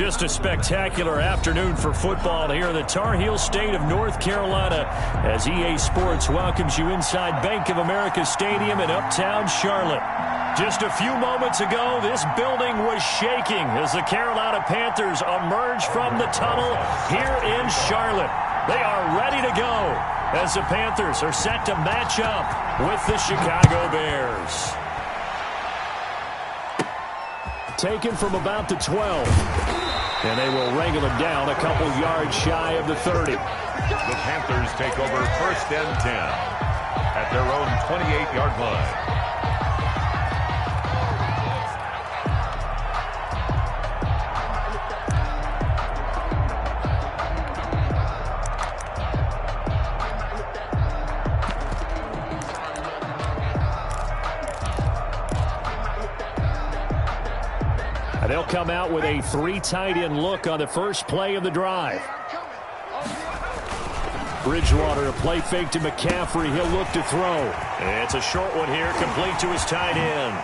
Just a spectacular afternoon for football here in the Tar Heel state of North Carolina as EA Sports welcomes you inside Bank of America Stadium in uptown Charlotte. Just a few moments ago, this building was shaking as the Carolina Panthers emerged from the tunnel here in Charlotte. They are ready to go as the Panthers are set to match up with the Chicago Bears. Taken from about the 12. And they will wrangle it down a couple yards shy of the 30. The Panthers take over 1st and 10 at their own 28-yard line. They'll come out with a 3 tight end look on the first play of the drive. Bridgewater, a play fake to McCaffrey. He'll look to throw. It's a short one here, complete to his tight end.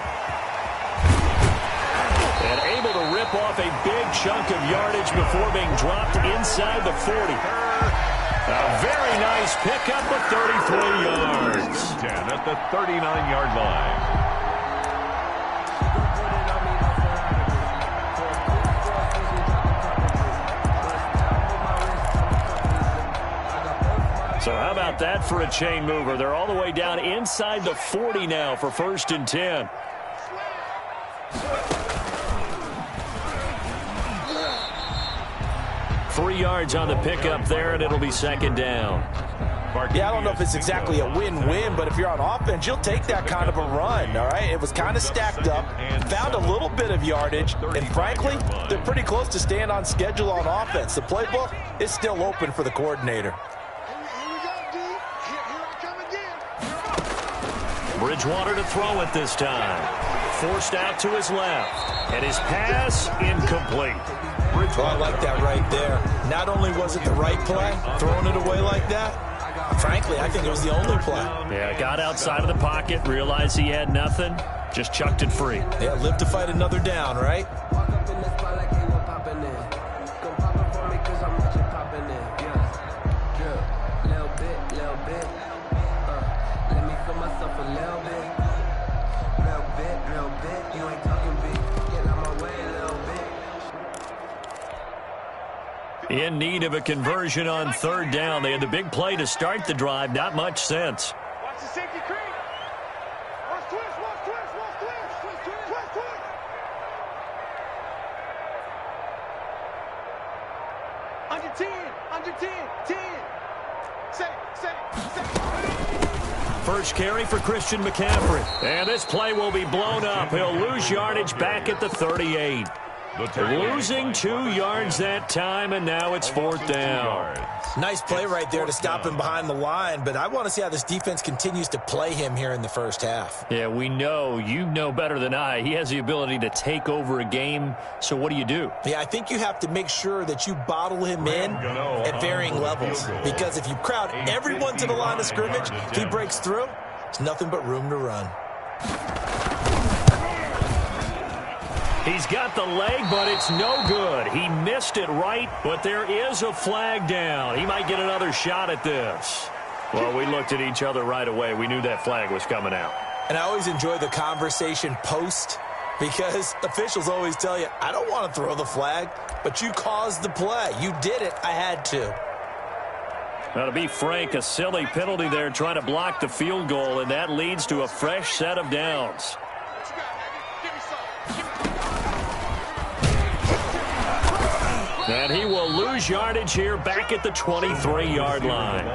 And able to rip off a big chunk of yardage before being dropped inside the 40. A very nice pickup of 33 yards. 10 at the 39-yard line. So how about that for a chain mover? They're all the way down inside the 40 now for 1st and 10. Three yards on the pickup there, and it'll be 2nd down. Yeah, I don't know if it's exactly a win-win, but if you're on offense, you'll take that kind of a run, all right? It was kind of stacked up, found a little bit of yardage, and frankly, they're pretty close to staying on schedule on offense. The playbook is still open for the coordinator. Bridgewater to throw it this time. Forced out to his left. And his pass incomplete. Oh, I like that right there. Not only was it the right play, throwing it away like that, frankly, I think it was the only play. Yeah, got outside of the pocket, realized he had nothing, just chucked it free. Yeah, live to fight another down, right? In need of a conversion on 3rd down. They had the big play to start the drive. Not much sense. Watch the safety creep. Watch twist, watch twist, watch twist, twist, twist, twist, twist. Under 10, 10. Say. First carry for Christian McCaffrey. And this play will be blown up. He'll lose yardage back at the 38. Losing 2 yards that time, and now it's 4th down. Nice play right there to stop him behind the line, but I want to see how this defense continues to play him here in the first half. Yeah, we know. You know better than I. He has the ability to take over a game, so what do? Yeah, I think you have to make sure that you bottle him in at varying levels, because if you crowd everyone to the line of scrimmage, if he breaks through, it's nothing but room to run. He's got the leg, but it's no good. He missed it right, but there is a flag down. He might get another shot at this. Well, we looked at each other right away. We knew that flag was coming out. And I always enjoy the conversation post, because officials always tell you, I don't want to throw the flag, but you caused the play. You did it. I had to. Now, to be frank, a silly penalty there trying to block the field goal, and that leads to a fresh set of downs. And he will lose yardage here back at the 23-yard line.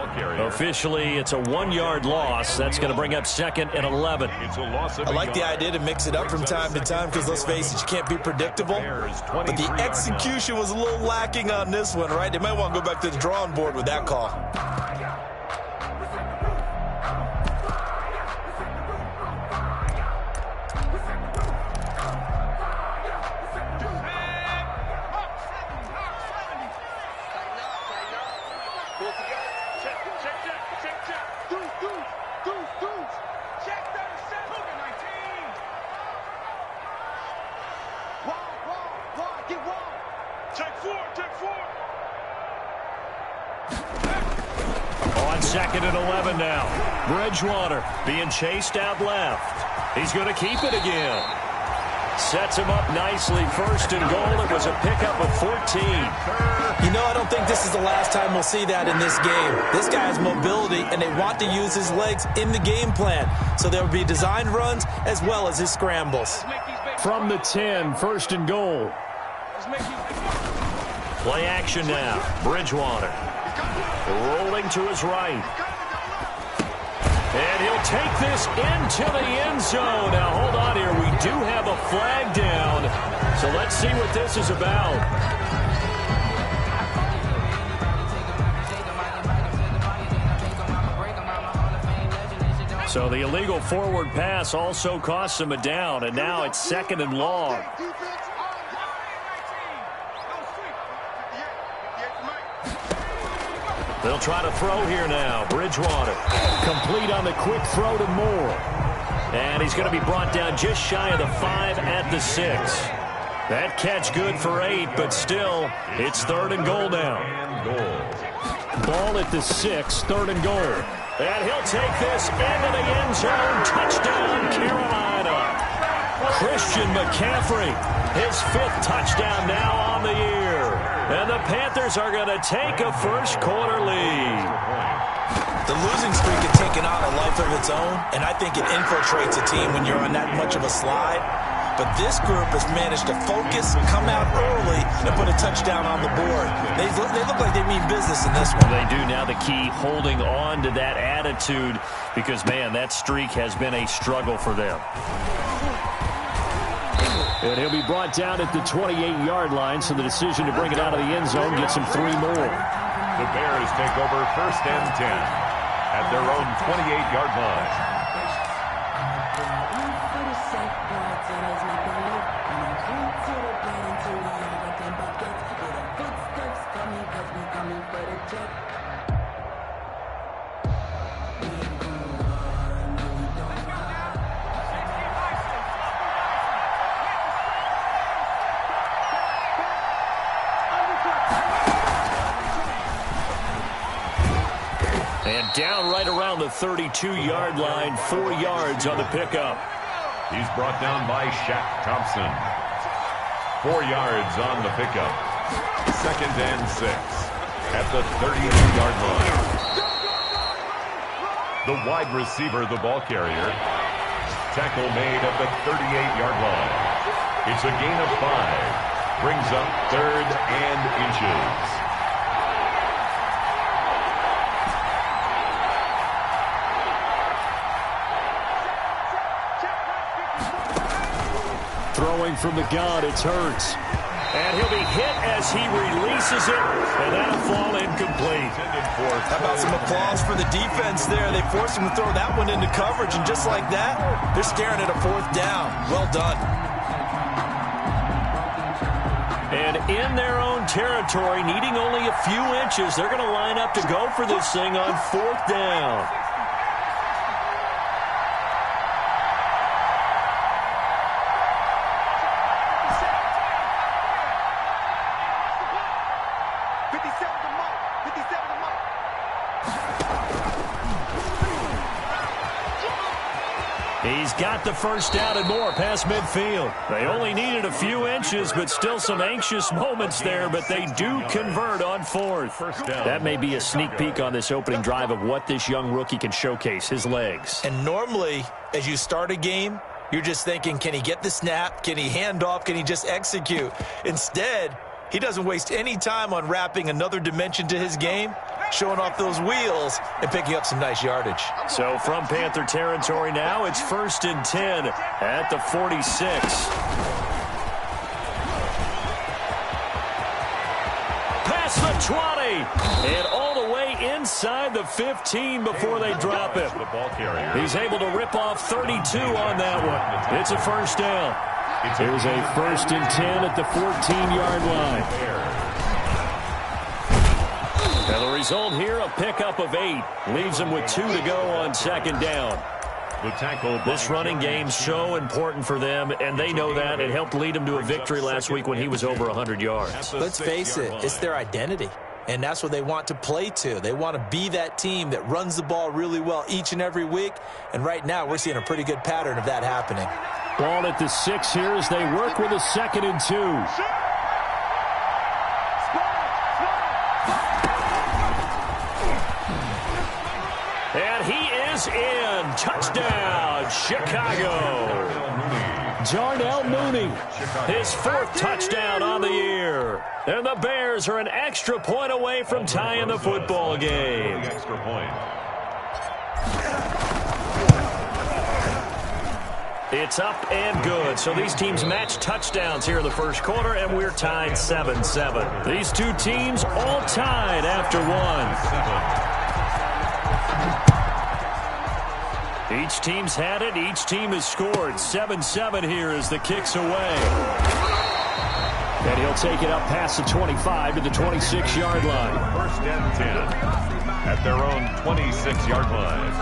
Officially, it's a 1-yard loss. That's going to bring up 2nd and 11. I like the idea to mix it up from time to time because, let's face it, you can't be predictable. But the execution was a little lacking on this one, right? They might want to go back to the drawing board with that call. 2nd and 11 now. Bridgewater being chased out left. He's going to keep it again. Sets him up nicely. 1st and goal. It was a pickup of 14. You know, I don't think this is the last time we'll see that in this game. This guy has mobility, and they want to use his legs in the game plan. So there will be designed runs as well as his scrambles. From the 10, 1st and goal. Play action now. Bridgewater rolling to his right. And he'll take this into the end zone. Now, hold on here. We do have a flag down. So let's see what this is about. So the illegal forward pass also costs him a down. And now it's 2nd and long. They'll try to throw here now. Bridgewater complete on the quick throw to Moore. And he's going to be brought down just shy of the 5 at the 6. That catch good for 8, but still, it's 3rd and goal now. Ball at the 6, 3rd and goal. And he'll take this into the end zone. Touchdown, Carolina. Christian McCaffrey, his 5th touchdown now on the year. And the Panthers are going to take a first-quarter lead. The losing streak had taken on a life of its own, and I think it infiltrates a team when you're on that much of a slide. But this group has managed to focus, come out early, and put a touchdown on the board. They look like they mean business in this one. They do. Now the key, holding on to that attitude, because, man, that streak has been a struggle for them. And he'll be brought down at the 28-yard line, so the decision to bring it out of the end zone gets him 3 more. The Bears take over 1st and 10 at their own 28-yard line. Down right around the 32-yard line, 4 yards on the pickup. He's brought down by Shaq Thompson. 4 yards on the pickup. 2nd and 6 at the 32-yard line. The wide receiver, the ball carrier. Tackle made at the 38-yard line. It's a gain of 5. Brings up 3rd and inches. Throwing from the gun, it's Hurts. And he'll be hit as he releases it, and that'll fall incomplete. How about some applause for the defense there? They forced him to throw that one into coverage, and just like that, they're staring at a 4th down. Well done. And in their own territory, needing only a few inches, they're going to line up to go for this thing on 4th down. He's got the first down and more past midfield. They only needed a few inches, but still some anxious moments there, but they do convert on 4th. That may be a sneak peek on this opening drive of what this young rookie can showcase, his legs. And normally, as you start a game, you're just thinking, can he get the snap? Can he hand off? Can he just execute? Instead, he doesn't waste any time on wrapping another dimension to his game, showing off those wheels and picking up some nice yardage. So from Panther territory now, it's 1st and 10 at the 46. Past the 20 and all the way inside the 15 before they drop it. He's able to rip off 32 on that one. It's a first down. Here's a 1st and 10 at the 14-yard line. And the result here, a pickup of 8. Leaves them with 2 to go on 2nd down. This running game's so important for them, and they know that. It helped lead them to a victory last week when he was over 100 yards. Let's face it, it's their identity. and that's what they want to play to. They want to be that team that runs the ball really well each and every week, and right now we're seeing a pretty good pattern of that happening. Ball at the 6 here as they work with a 2nd and 2. And he is in. Touchdown, Chicago. Darnell Mooney, his 4th touchdown on the year. And the Bears are an extra point away from tying the football game. Extra point. It's up and good. So these teams match touchdowns here in the first quarter, and we're tied 7-7. These two teams all tied after one. Each team's had it. Each team has scored. 7-7 here as the kick's away. And he'll take it up past the 25 to the 26-yard line. 1st and 10 at their own 26-yard line.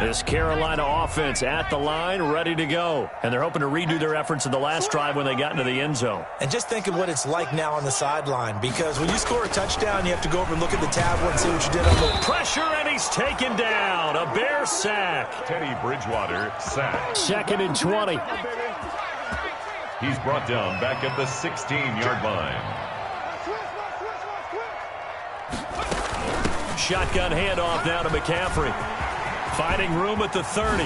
This Carolina offense at the line, ready to go. And they're hoping to redo their efforts in the last drive when they got into the end zone. And just think of what it's like now on the sideline, because when you score a touchdown, you have to go over and look at the tablet and see what you did on the pressure, and he's taken down. A Bear sack. Teddy Bridgewater sacked. 2nd and 20. He's brought down back at the 16-yard line. Shotgun handoff now to McCaffrey. Finding room at the 30.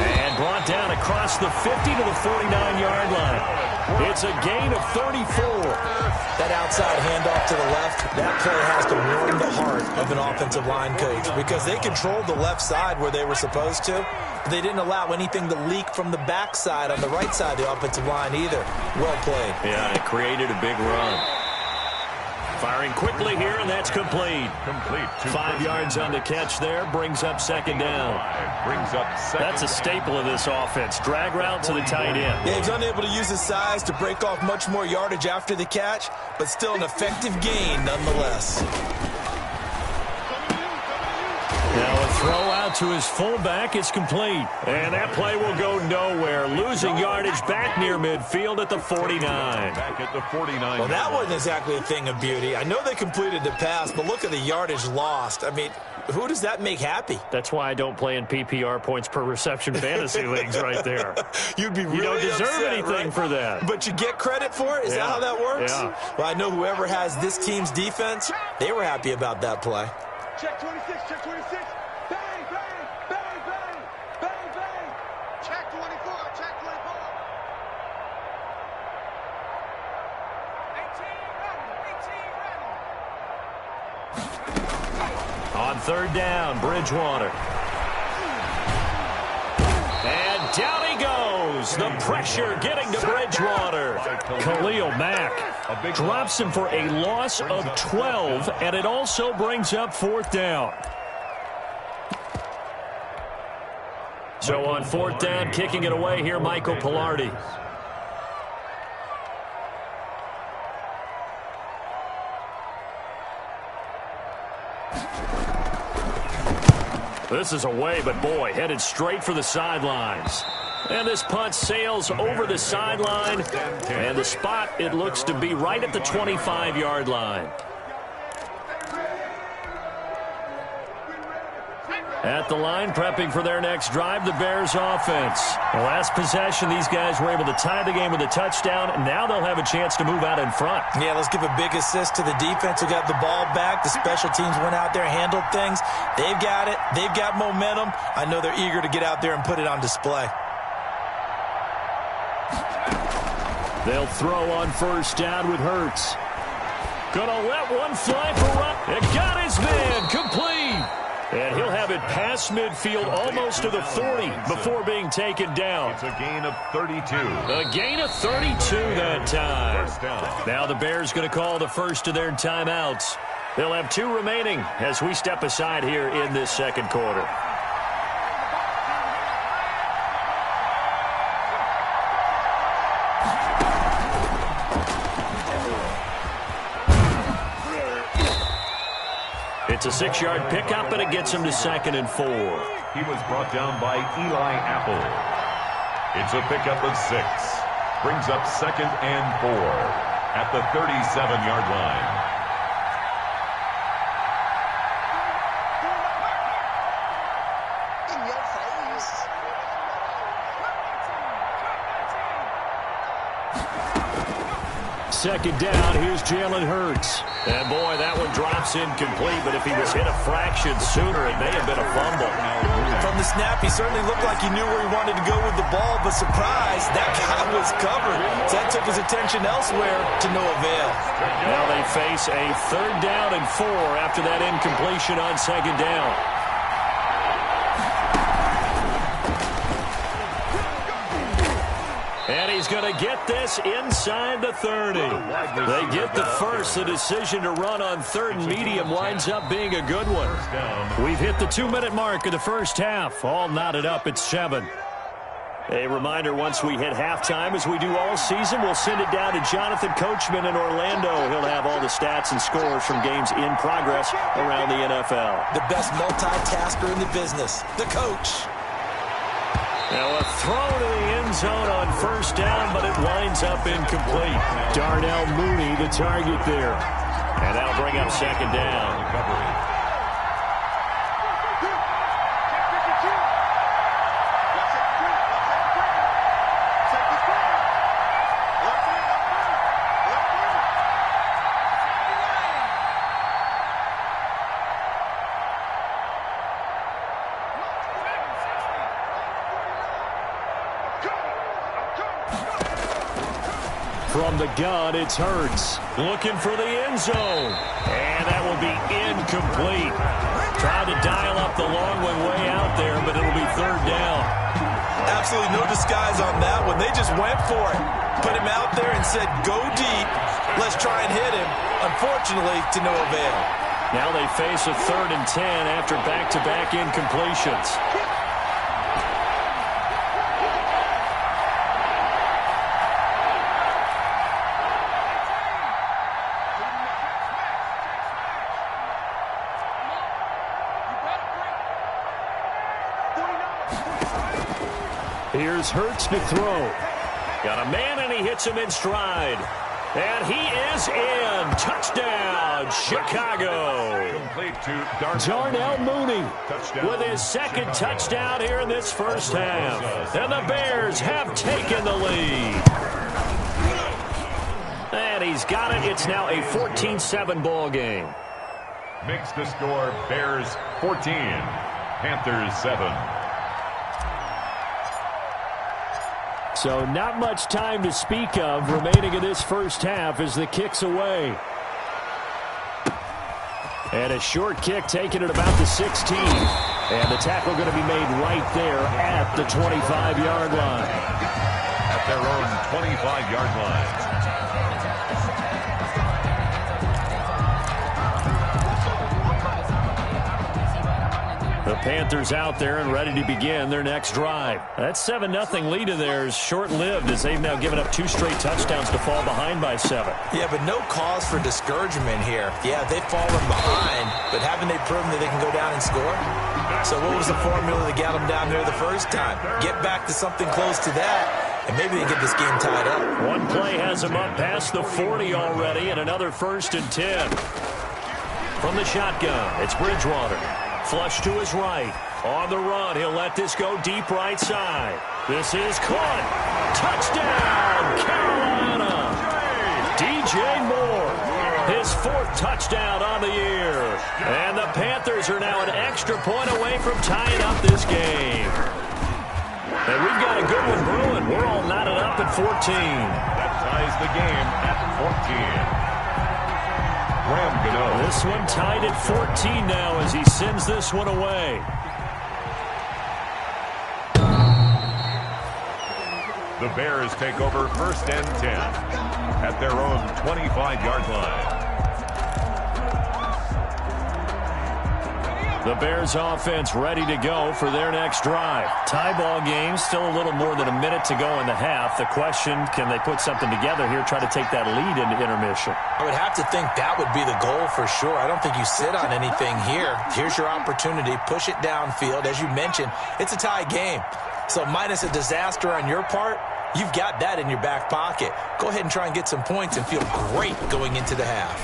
And brought down across the 50 to the 49-yard line. It's a gain of 34. That outside handoff to the left, that play has to warm the heart of an offensive line coach, because they controlled the left side where they were supposed to, but they didn't allow anything to leak from the backside on the right side of the offensive line either. Well played. Yeah, it created a big run. Firing quickly here, and that's complete. 5 yards on the catch there. Brings up 2nd down. That's a staple of this offense. Drag route to the tight end. Yeah, he's unable to use his size to break off much more yardage after the catch, but still an effective gain nonetheless. Now a throw out to his fullback is complete. And that play will go nowhere. Losing yardage back near midfield at the 49. Back at the 49. Well, that wasn't exactly a thing of beauty. I know they completed the pass, but look at the yardage lost. I mean, who does that make happy? That's why I don't play in PPR points per reception fantasy leagues right there. You'd be really You don't deserve upset, anything right? for that. But you get credit for it? Is that how that works? Yeah. Well, I know whoever has this team's defense, they were happy about that play. Check 26, check 26. Bang, bang, bang, bang, bang, bang. Check 24, check 24. 18 ready, 18 ready. On 3rd down, Bridgewater. And down he goes. The pressure getting to Bridgewater. Khalil Mack drops him for a loss of 12, and it also brings up 4th down. So on 4th down, kicking it away here, Michael Pilardi. This is away, but boy, headed straight for the sidelines. And this punt sails over the sideline, and the spot, it looks to be right at the 25-yard line. At the line, prepping for their next drive, the Bears offense. The last possession, these guys were able to tie the game with a touchdown, and now they'll have a chance to move out in front. Yeah, let's give a big assist to the defense who got the ball back. The special teams went out there, handled things. They've got it. They've got momentum. I know they're eager to get out there and put it on display. They'll throw on 1st down with Hurts. Gonna let one fly for run. It got his man complete. And he'll have it past midfield almost to the 40 before being taken down. It's a gain of 32. A gain of 32 that time. Now the Bears going to call the first of their timeouts. They'll have 2 remaining as we step aside here in this 2nd quarter. It's a 6-yard pickup, and it gets him to 2nd and 4. He was brought down by Eli Apple. It's a pickup of 6. Brings up 2nd and 4 at the 37-yard line. Second down, here's Jalen Hurts. And boy, that one drops incomplete, but if he was hit a fraction sooner, it may have been a fumble. From the snap, he certainly looked like he knew where he wanted to go with the ball, but surprise, that guy was covered. So that took his attention elsewhere to no avail. Now they face a 3rd down and 4 after that incompletion on 2nd down. And he's going to get this inside the 30. They get the first. The decision to run on 3rd and medium winds up being a good one. We've hit the 2-minute mark of the first half. All knotted up at 7. A reminder, once we hit halftime, as we do all season, we'll send it down to Jonathan Coachman in Orlando. He'll have all the stats and scores from games in progress around the NFL. The best multitasker in the business, the coach. Now a throw to the end zone on 1st down, but it winds up incomplete. Darnell Mooney, the target there. And that'll bring up 2nd down. Recovery. From the gun, it's Hurts. Looking for the end zone. And that will be incomplete. Trying to dial up the long one way out there, but it'll be 3rd down. Absolutely no disguise on that one. They just went for it. Put him out there and said, go deep. Let's try and hit him. Unfortunately, to no avail. Now they face a 3rd and 10 after back-to-back incompletions. Here's Hurts to throw. Got a man, and he hits him in stride. And he is in. Touchdown, Chicago. Complete to Darnell Mooney with his 2nd touchdown here in this first half. And the Bears have taken the lead. And he's got it. It's now a 14-7 ball game. Makes the score Bears 14, Panthers 7. So not much time to speak of remaining in this first half as the kick's away. And a short kick taken at about the 16. And the tackle going to be made right there at the 25-yard line. At their own 25-yard line. The Panthers out there and ready to begin their next drive. That 7-0 lead of theirs short-lived as they've now given up 2 straight touchdowns to fall behind by 7. Yeah, but no cause for discouragement here. Yeah, they've fallen behind, but haven't they proven that they can go down and score? So what was the formula that got them down there the first time? Get back to something close to that, and maybe they get this game tied up. One play has them up past the 40 already, and another 1st and 10. From the shotgun, it's Bridgewater. Flush to his right. On the run, he'll let this go deep right side. This is caught. Touchdown, Carolina. DJ Moore, his 4th touchdown on the year. And the Panthers are now an extra point away from tying up this game. And we've got a good one brewing. We're all knotted up at 14. That ties the game at 14. This one tied at 14 now as he sends this one away. The Bears take over 1st and 10 at their own 25-yard line. The Bears offense ready to go for their next drive. Tie ball game, still a little more than a minute to go in the half. The question, can they put something together here, try to take that lead into intermission? I would have to think that would be the goal for sure. I don't think you sit on anything here. Here's your opportunity. Push it downfield. As you mentioned, it's a tie game. So minus a disaster on your part, you've got that in your back pocket. Go ahead and try and get some points and feel great going into the half.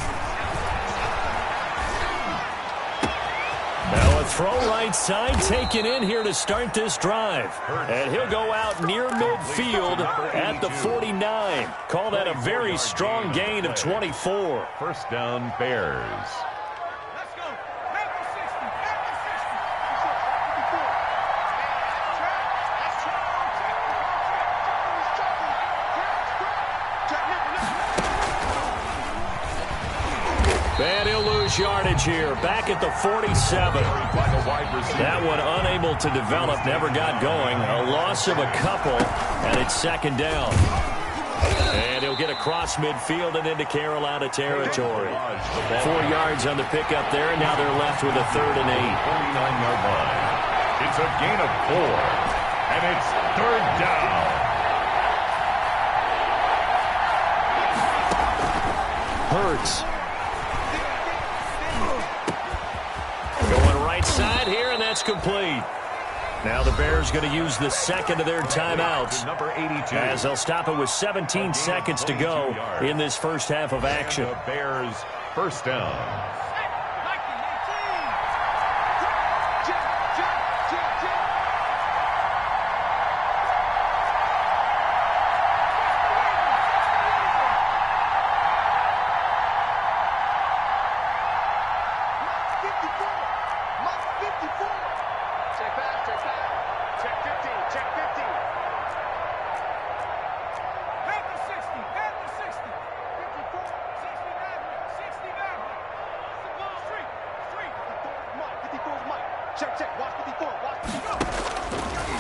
Now a throw right side taken in here to start this drive. And he'll go out near midfield at the 49. Call that a very strong gain of 24. First down, Bears. And he'll lose yardage here. Back at the 47. That one unable to develop, never got going. A loss of a couple, and it's second down. And he'll get across midfield and into Carolina territory. 4 yards on the pickup there, and now they're left with a 3rd and 8. 49-yard line. It's a gain of 4, and it's 3rd down. Hurts. Going right side here, and that's complete. Now the Bears going to use the second of their timeouts, Number 82. as they'll stop it with 17 seconds to go in this first half of action. And the Bears first down.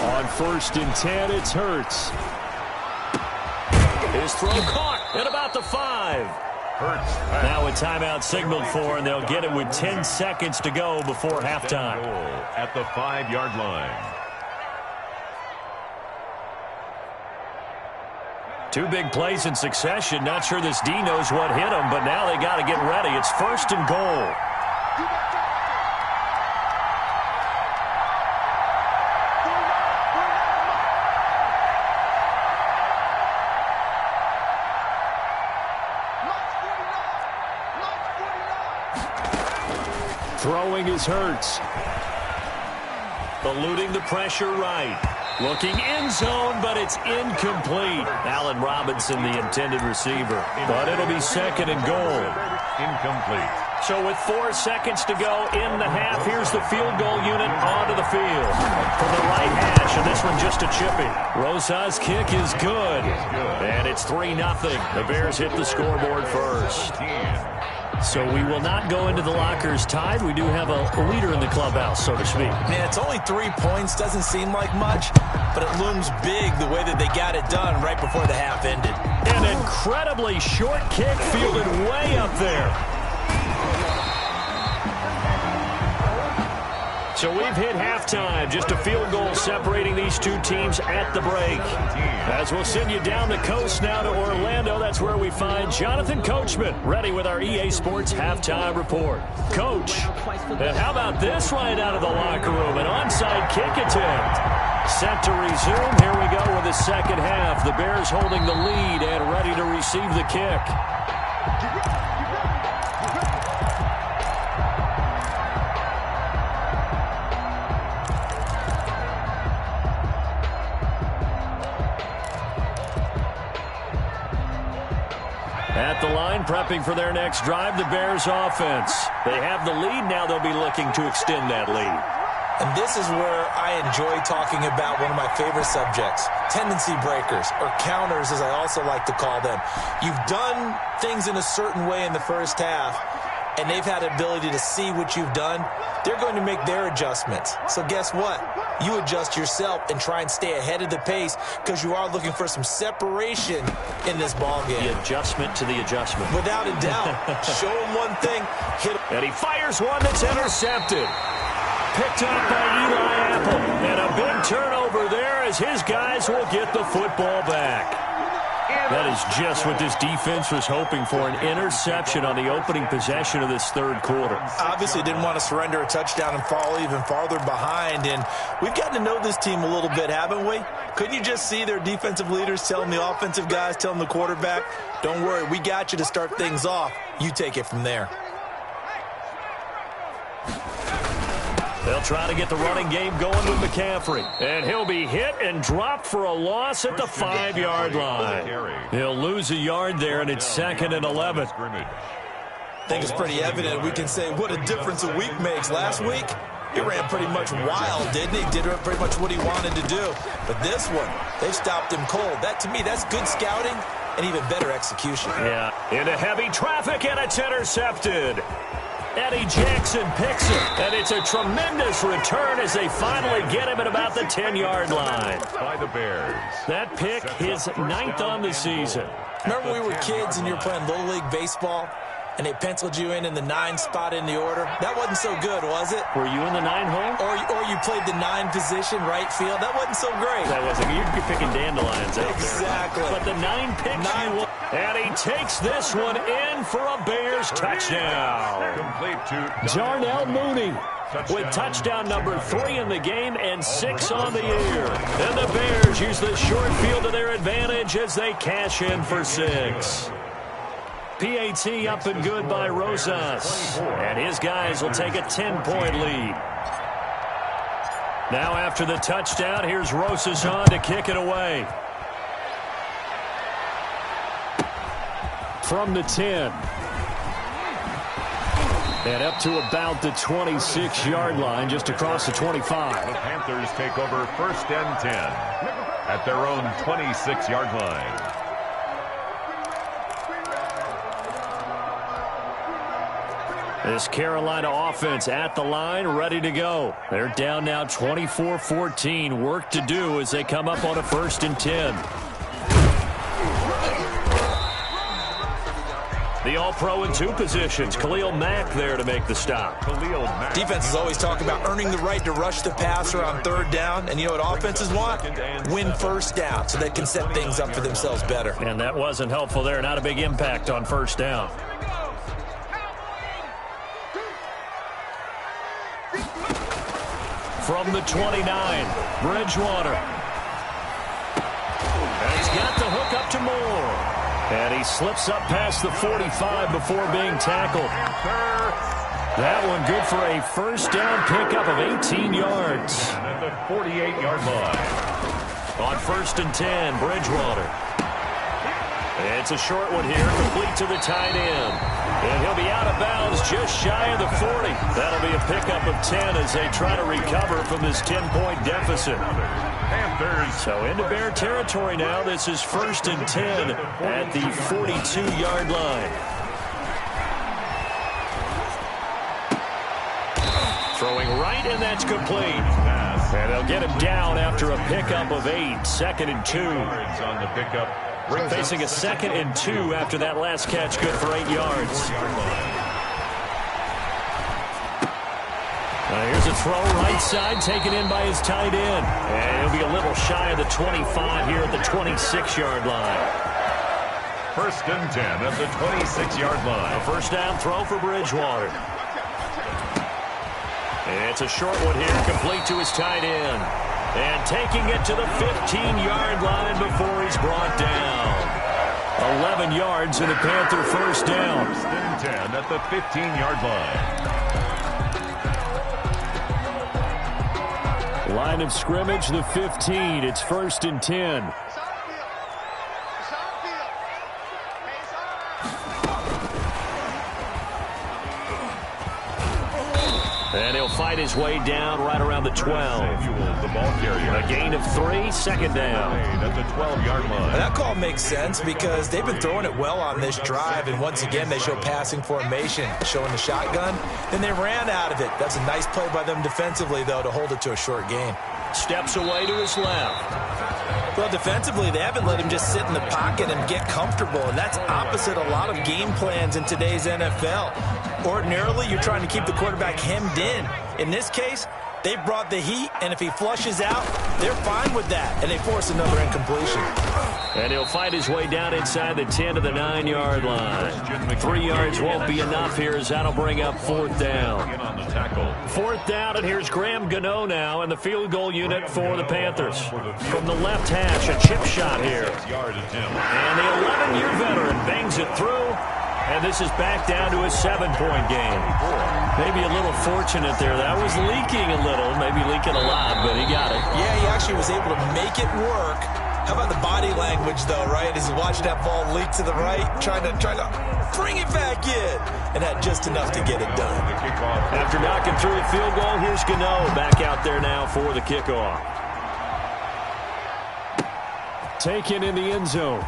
On 1st and 10, it's Hurts. His throw caught at about the 5. Hurts. Now a timeout signaled for, and they'll get it with 10 seconds to go before halftime. Goal at the 5-yard line. 2 big plays in succession. Not sure this D knows what hit him, but now they got to get ready. It's 1st and goal. Throwing is Hurts. Eluding the pressure right. Looking end zone, but it's incomplete. Allen Robinson, the intended receiver. But it'll be 2nd and goal. Incomplete. So with 4 seconds to go in the half, here's the field goal unit onto the field. From the right hash, and this one just a chippy. Rosa's kick is good. And it's 3-0. The Bears hit the scoreboard first. So we will not go into the lockers tied. We do have a leader in the clubhouse, so to speak. Man, it's only 3 points. Doesn't seem like much, but it looms big the way that they got it done right before the half ended. An incredibly short kick fielded way up there. So we've hit halftime. Just a field goal separating these 2 teams at the break. As we'll send you down the coast now to Orlando, that's where we find Jonathan Coachman, ready with our EA Sports halftime report. Coach, and how about this right out of the locker room? An onside kick attempt. Set to resume. Here we go with the second half. The Bears holding the lead and ready to receive the kick. At the line, prepping for their next drive, the Bears offense. They have the lead. Now they'll be looking to extend that lead. And this is where I enjoy talking about one of my favorite subjects, tendency breakers, or counters as I also like to call them. You've done things in a certain way in the first half, and they've had the ability to see what you've done. They're going to make their adjustments. So guess what? You adjust yourself and try and stay ahead of the pace because you are looking for some separation in this ballgame. The adjustment to the adjustment. Without a doubt. Show him one thing, hit him. And he fires one that's intercepted. Picked up by Eli Apple. And a big turnover there as his guys will get the football back. That is just what this defense was hoping for, an interception on the opening possession of this third quarter. Obviously didn't want to surrender a touchdown and fall even farther behind. And we've gotten to know this team a little bit, haven't we? Couldn't you just see their defensive leaders telling the offensive guys, telling the quarterback, don't worry, we got you to start things off. You take it from there. They'll try to get the running game going with McCaffrey. And he'll be hit and dropped for a loss at the 5-yard line. He'll lose a yard there, and it's 2nd and 11. I think it's pretty evident. We can say what a difference a week makes. Last week, he ran pretty much wild, didn't he? Did pretty much what he wanted to do. But this one, they stopped him cold. That, to me, that's good scouting and even better execution. Yeah, into heavy traffic, and it's intercepted. Eddie Jackson picks it, and it's a tremendous return as they finally get him at about the 10-yard line. By the Bears. That pick, his 9th on the season. Remember we were kids and you were playing Little League Baseball, and they penciled you in the 9 spot in the order? That wasn't so good, was it? Were you in the 9 hole? Or you played the 9 position, right field? That wasn't so great. That wasn't. You're picking dandelions out exactly. there. But the 9 picks you will. And he takes this one in for a Bears touchdown. Complete to Darnell Mooney with touchdown number 3 in the game and 6 on the year. And the Bears use the short field to their advantage as they cash in for 6. PAT up and good by Rosas. And his guys will take a 10-point lead. Now after the touchdown, here's Rosas on to kick it away. From the 10. And up to about the 26-yard line, just across the 25. The Panthers take over 1st and 10 at their own 26-yard line. This Carolina offense at the line, ready to go. They're down now 24-14. Work to do as they come up on a 1st and 10. The All-Pro in 2 positions. Khalil Mack there to make the stop. Defenses always talk about earning the right to rush the passer on 3rd down. And you know what offenses want? Win 1st down so they can set things up for themselves better. And that wasn't helpful there. Not a big impact on 1st down. From the 29, Bridgewater. And he's got the hook up to Moore. And he slips up past the 45 before being tackled. That one good for a 1st down pickup of 18 yards. And at the 48-yard line. On 1st and 10, Bridgewater. It's a short one here, complete to the tight end. And he'll be out of bounds just shy of the 40. That'll be a pickup of 10 as they try to recover from this 10-point deficit. Panthers. So into Bear territory now. This is 1st and 10 at the 42-yard line. Throwing right, and that's complete. And they'll get him down after a pickup of 8. 2nd and 2. On the pickup. Facing a 2nd and 2 after that last catch, good for 8 yards. Here's a throw right side, taken in by his tight end. And he'll be a little shy of the 25 here at the 26-yard line. 1st and 10 at the 26-yard line. A 1st down throw for Bridgewater. And it's a short one here, complete to his tight end. And taking it to the 15-yard line before he's brought down. 11 yards and a Panther 1st down. 1st and 10 at the 15-yard line. Line of scrimmage, the 15. It's 1st and 10. And he'll fight his way down right around the 12. The ball carrier. A gain of 3, 2nd down. At the 12-yard line. That call makes sense because they've been throwing it well on this drive, and once again they show passing formation, showing the shotgun. Then they ran out of it. That's a nice play by them defensively, though, to hold it to a short gain. Steps away to his left. Well, defensively, they haven't let him just sit in the pocket and get comfortable, and that's opposite a lot of game plans in today's NFL. Ordinarily, you're trying to keep the quarterback hemmed in. In this case, they brought the heat, and if he flushes out, they're fine with that, and they force another incompletion. And he'll fight his way down inside the 10 to the 9-yard line. 3 yards won't be enough here as that'll bring up 4th down. 4th down, and here's Graham Gano now in the field goal unit for the Panthers. From the left hash, a chip shot here. And the 11-year veteran bangs it through. And this is back down to a 7-point game. Maybe a little fortunate there. That was leaking a little, maybe leaking a lot, but he got it. Yeah, he actually was able to make it work. How about the body language, though, right? As he watched that ball leak to the right, trying to bring it back in, and had just enough to get it done. After knocking through a field goal, here's Gano back out there now for the kickoff. Taken in the end zone.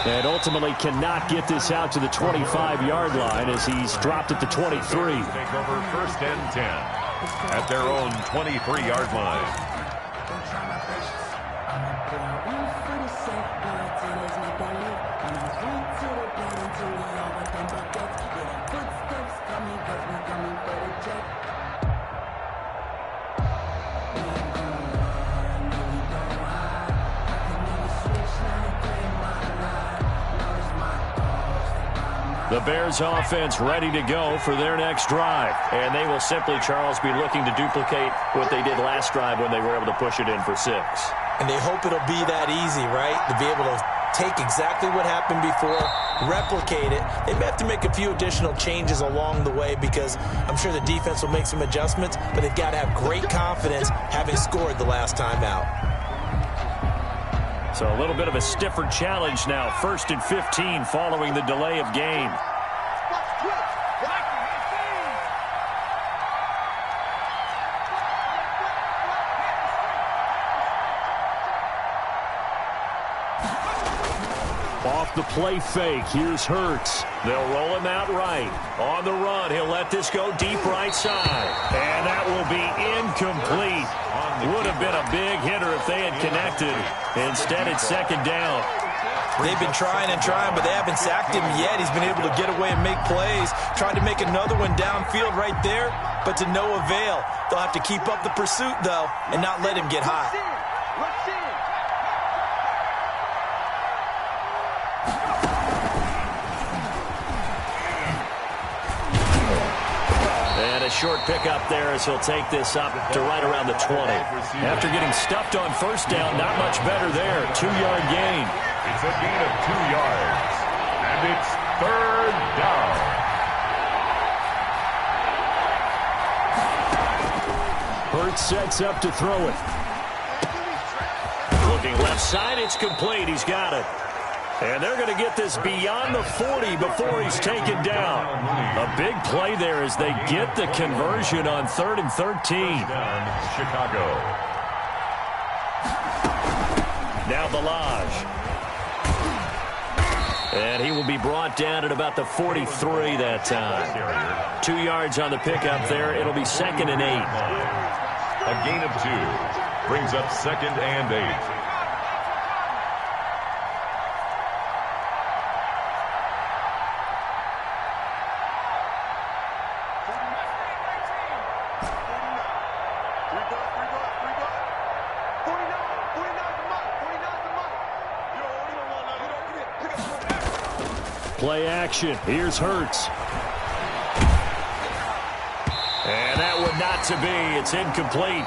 And ultimately cannot get this out to the 25-yard line as he's dropped at the 23. Take over 1st and 10 at their own 23-yard line. The Bears offense ready to go for their next drive. And they will simply, Charles, be looking to duplicate what they did last drive when they were able to push it in for 6. And they hope it'll be that easy, right? To be able to take exactly what happened before, replicate it. They may have to make a few additional changes along the way because I'm sure the defense will make some adjustments, but they've got to have great confidence having scored the last time out. So a little bit of a stiffer challenge now. 1st and 15 following the delay of game. Off the play fake, here's Hurts. They'll roll him out right. On the run, he'll let this go deep right side. And that will be incomplete. Would have been a big hitter if they had connected. Instead, it's 2nd down. They've been trying and trying, but they haven't sacked him yet. He's been able to get away and make plays. Tried to make another one downfield right there, but to no avail. They'll have to keep up the pursuit, though, and not let him get hot. Short pickup there as he'll take this up to right around the 20. After getting stuffed on 1st down, not much better there. 2-yard gain. It's a gain of 2 yards. And it's 3rd down. Hurts sets up to throw it. Looking left side, it's complete. He's got it. And they're going to get this beyond the 40 before he's taken down. A big play there as they get the conversion on 3rd and 13. Chicago. Now Balaj. And he will be brought down at about the 43 that time. 2 yards on the pickup there. It'll be 2nd and 8. A gain of 2. Brings up 2nd and 8. Play action. Here's Hurts. And that one not to be. It's incomplete.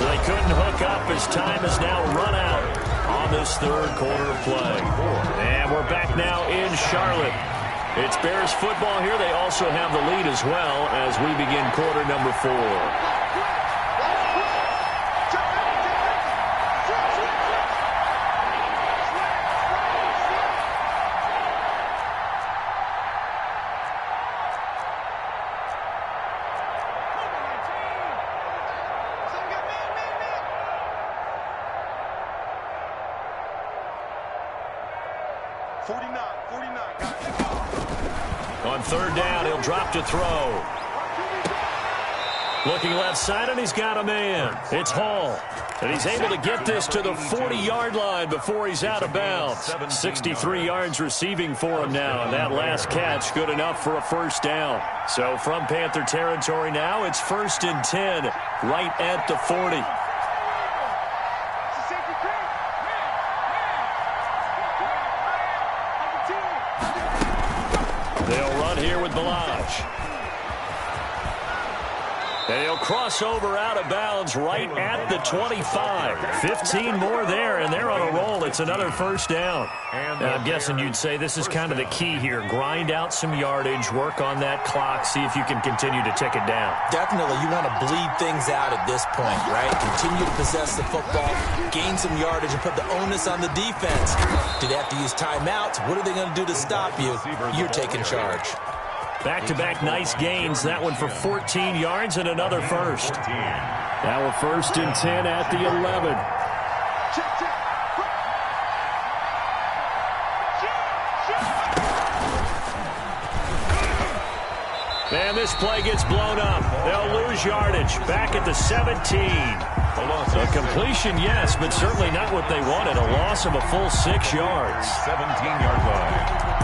So they couldn't hook up as time has now run out on this 3rd quarter of play. And we're back now in Charlotte. It's Bears football here. They also have the lead as well as we begin quarter number 4. On 3rd down, he'll drop to throw. Looking left side, and he's got a man. It's Hall. And he's able to get this to the 40-yard line before he's out of bounds. 63 yards receiving for him now, and that last catch good enough for a first down. So from Panther territory now, it's 1st and 10, right at the 40. They'll run here with Balaj. And he'll cross over out of bounds right at the 25. 15 more there, and they're on a roll. It's another first down. And I'm guessing you'd say this is kind of the key here. Grind out some yardage, work on that clock, see if you can continue to tick it down. Definitely. You want to bleed things out at this point, right? Continue to possess the football, gain some yardage, and put the onus on the defense. Do they have to use timeouts? What are they going to do to stop you? You're taking charge. Back-to-back nice gains. That one for 14 yards and another first. Now a 1st and 10 at the 11. And this play gets blown up. They'll lose yardage. Back at the 17. A completion, yes, but certainly not what they wanted. A loss of a full 6 yards. 17-yard line.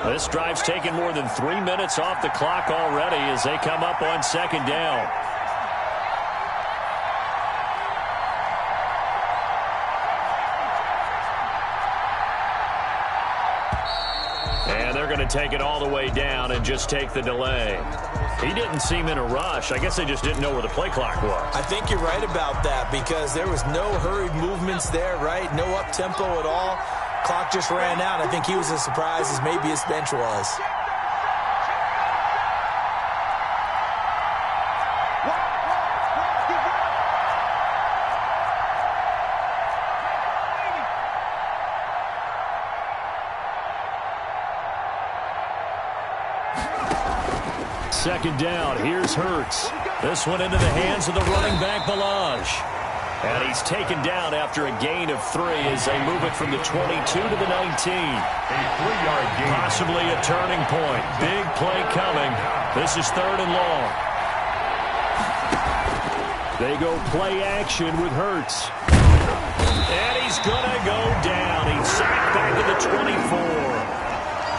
This drive's taken more than 3 minutes off the clock already as they come up on 2nd down. And they're going to take it all the way down and just take the delay. He didn't seem in a rush. I guess they just didn't know where the play clock was. I think you're right about that because there was no hurried movements there, right? No up-tempo at all. Clock just ran out. I think he was as surprised as maybe his bench was. Second down. Here's Hurts. This one into the hands of the running back, Balaj. And he's taken down after a gain of 3 as they move it from the 22 to the 19. A 3-yard gain. Possibly a turning point. Big play coming. This is 3rd and long. They go play action with Hurts. And he's going to go down. He's sacked back to the 24.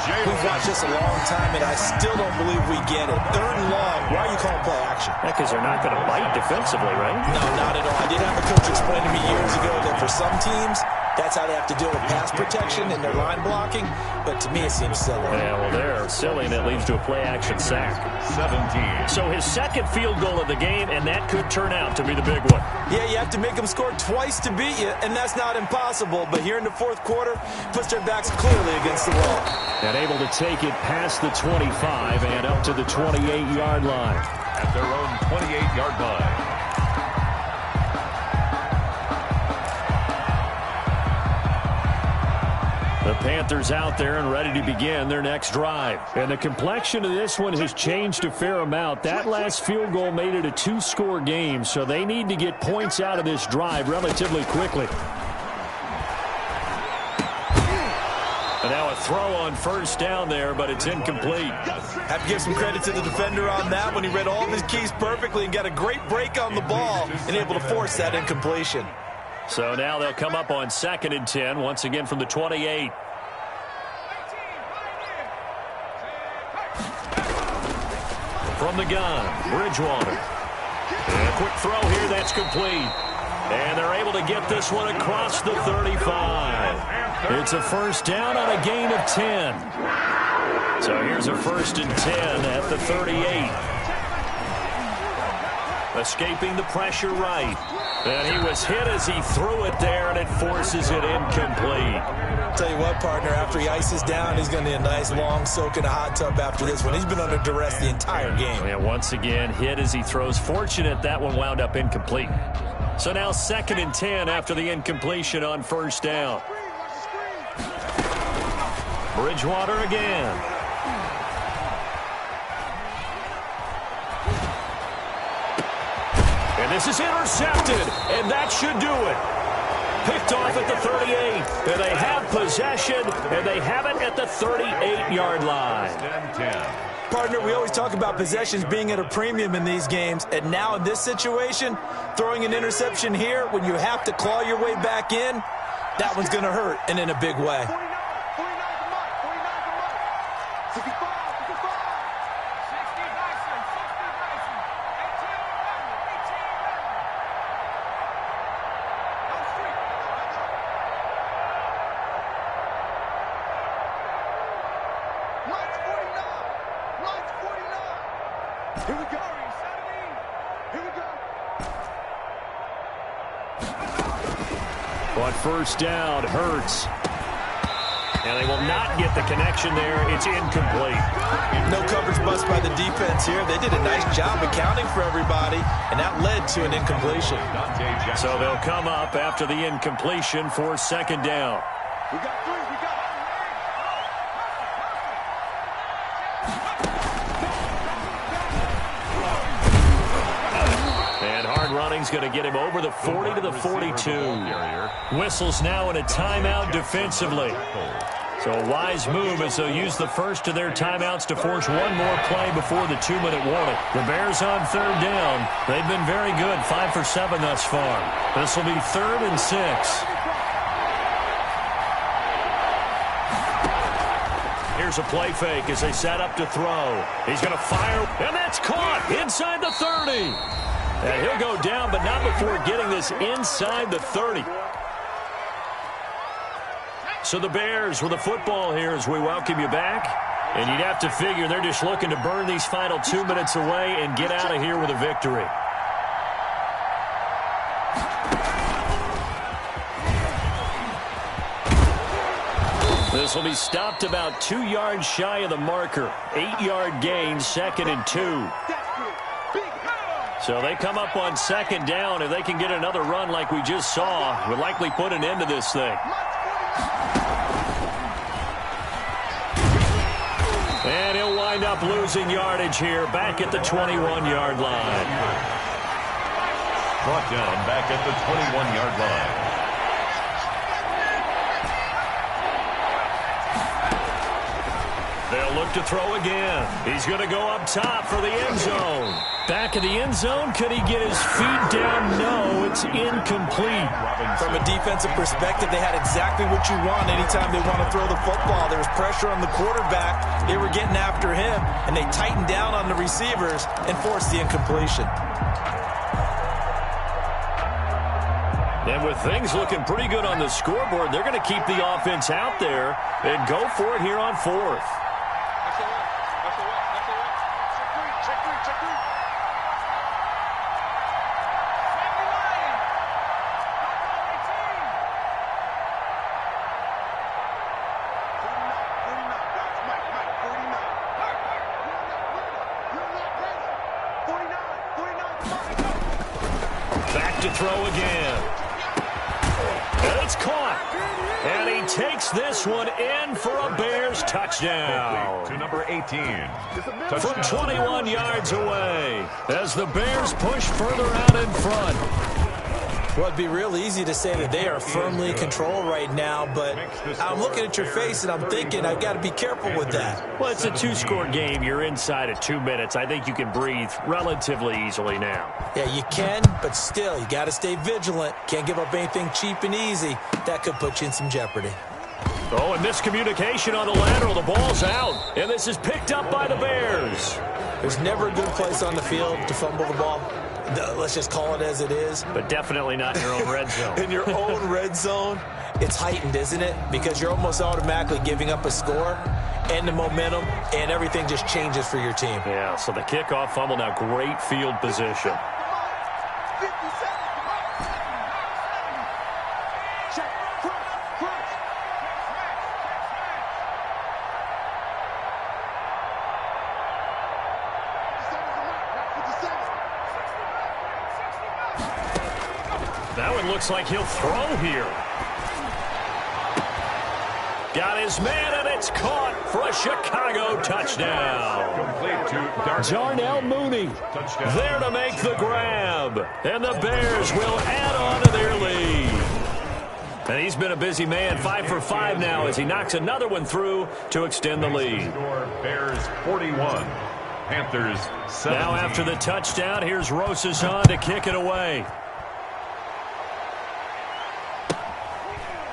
We've watched this a long time, and I still don't believe we get it. 3rd and long. Why are you calling play action? Because they're not going to bite defensively, right? No, not at all. I did have a coach explain to me years ago that for some teams, that's how they have to deal with pass protection and their line blocking. But to me, it seems silly. Yeah, well, they're silly, and it leads to a play-action sack. 17. So his second field goal of the game, and that could turn out to be the big one. Yeah, you have to make them score twice to beat you, and that's not impossible. But here in the 4th quarter, puts their backs clearly against the wall. And able to take it past the 25 and up to the 28-yard line. At their own 28-yard line. The Panthers out there and ready to begin their next drive. And the complexion of this one has changed a fair amount. That last field goal made it a 2-score game, so they need to get points out of this drive relatively quickly. And now a throw on 1st down there, but it's incomplete. Have to give some credit to the defender on that one. He read all of his keys perfectly and got a great break on the ball and able to force that incompletion. So now they'll come up on 2nd and 10, once again from the 28. From the gun, Bridgewater. And a quick throw here, that's complete. And they're able to get this one across the 35. It's a 1st down on a gain of 10. So here's a 1st and 10 at the 38. Escaping the pressure right. And he was hit as he threw it there, and it forces it incomplete. Tell you what, partner, after he ices down, he's going to need a nice long soak in a hot tub after this one. He's been under duress the entire game. And once again, hit as he throws. Fortunate that one wound up incomplete. So now 2nd and 10 after the incompletion on 1st down. Bridgewater again. And this is intercepted, and that should do it. Picked off at the 38, and they have possession, and they have it at the 38-yard line. Partner, we always talk about possessions being at a premium in these games, and now in this situation, throwing an interception here when you have to claw your way back in, that one's going to hurt, and in a big way. 49 a month, 65, 65. 60 Bison, 18 Here we go. Here we go. But first down hurts. And they will not get the connection there. It's incomplete. No coverage bust by the defense here. They did a nice job accounting for everybody, and that led to an incompletion. So they'll come up after the incompletion for second down. We got three. We got Running's going to get him over the 40 to the 42. Whistles now in a timeout defensively. So a wise move as they'll use the first of their timeouts to force one more play before the 2-minute warning. The Bears on third down. They've been very good, 5 for 7 thus far. This will be 3rd and 6. Here's a play fake as they set up to throw. He's going to fire, and that's caught inside the 30. And he'll go down, but not before getting this inside the 30. So the Bears with the football here as we welcome you back. And you'd have to figure they're just looking to burn these final 2 minutes away and get out of here with a victory. This will be stopped about 2 yards shy of the marker. 8-yard gain, 2nd and 2. So they come up on second down. If they can get another run like we just saw, would likely put an end to this thing. And he'll wind up losing yardage here back at the 21-yard line. Brought down back at the 21-yard line. They'll look to throw again. He's going to go up top for the end zone. Back in the end zone, could he get his feet down? No, it's incomplete. From a defensive perspective, they had exactly what you want anytime they want to throw the football. There was pressure on the quarterback. They were getting after him, and they tightened down on the receivers and forced the incompletion. And with things looking pretty good on the scoreboard, they're going to keep the offense out there and go for it here on 4th. Back to throw again. And it's caught. And he takes this one in for a Bears touchdown. To number 18. From 21 yards away as the Bears push further out in front. Well, it'd be real easy to say that they are firmly in control right now, but I'm looking at your face and I'm thinking I've got to be careful with that. Well, it's a 2-score game. You're inside of 2 minutes. I think you can breathe relatively easily now. Yeah, you can, but still, you got to stay vigilant. Can't give up anything cheap and easy. That could put you in some jeopardy. Oh, and miscommunication on the lateral. The ball's out, and this is picked up by the Bears. There's never a good place on the field to fumble the ball. Let's just call it as it is. But definitely not in your own red zone. In your own red zone, it's heightened, isn't it? Because you're almost automatically giving up a score and the momentum, and everything just changes for your team. Yeah, so the kickoff fumble, now great field position. That one looks like he'll throw here. Got his man, and it's caught for a Chicago touchdown. Complete to Darnell Mooney there to make the grab. And the Bears will add on to their lead. And he's been a busy man, 5 for 5 now as he knocks another one through to extend the lead. Bears 41, Panthers 17. Now after the touchdown, here's Rosas to kick it away.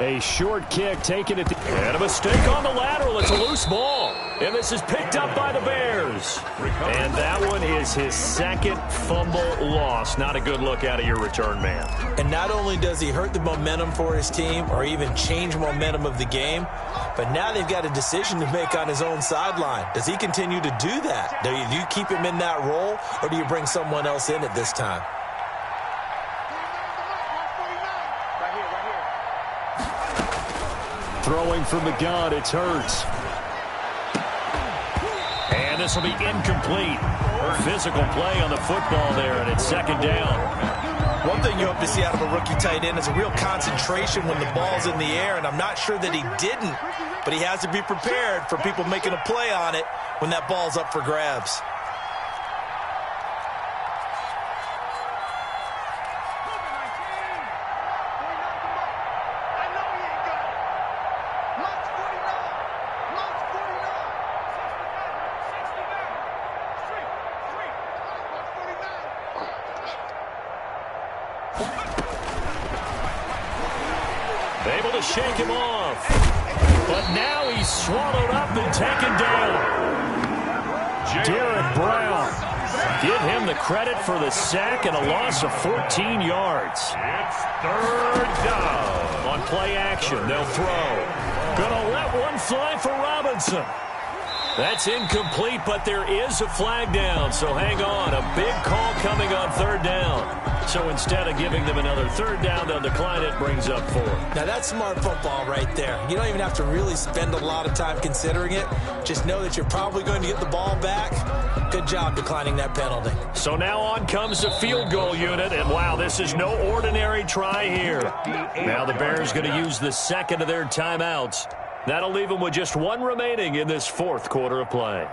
A short kick taken at the... And a mistake on the lateral. It's a loose ball. And this is picked up by the Bears. And that one is his second fumble loss. Not a good look out of your return man. And not only does he hurt the momentum for his team or even change momentum of the game, but now they've got a decision to make on his own sideline. Does he continue to do that? Do you keep him in that role, or do you bring someone else in at this time? Throwing from the gun, it's Hurts. And this will be incomplete. Physical play on the football there, and it's second down. One thing you hope to see out of a rookie tight end is a real concentration when the ball's in the air, and I'm not sure that he didn't, but he has to be prepared for people making a play on it when that ball's up for grabs. Able to shake him off. But now he's swallowed up and taken down. Derek Brown. Give him the credit for the sack and a loss of 14 yards. It's third down. On play action, they'll throw. Gonna let one fly for Robinson. That's incomplete, but there is a flag down, so hang on. A big call coming on third down. So instead of giving them another third down, they'll decline it, brings up 4. Now that's smart football right there. You don't even have to really spend a lot of time considering it. Just know that you're probably going to get the ball back. Good job declining that penalty. So now on comes the field goal unit, and wow, this is no ordinary try here. Now the Bears going to use the second of their timeouts. That'll leave them with just one remaining in this fourth quarter of play.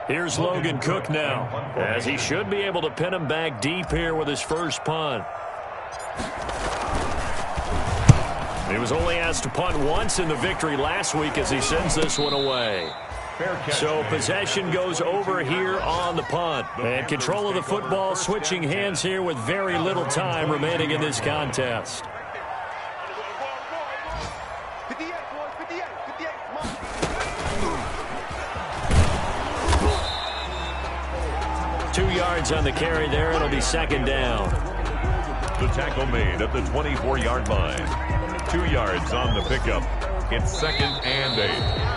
Here's Logan Cook now, as he should be able to pin him back deep here with his first punt. He was only asked to punt once in the victory last week as he sends this one away. So possession goes over here on the punt. And control of the football switching hands here with very little time remaining in this contest. Two yards on the carry there. It'll be second down. The tackle made at the 24-yard line. 2 yards on the pickup. It's second and 8.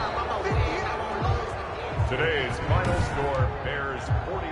Today's final score, Bears 41.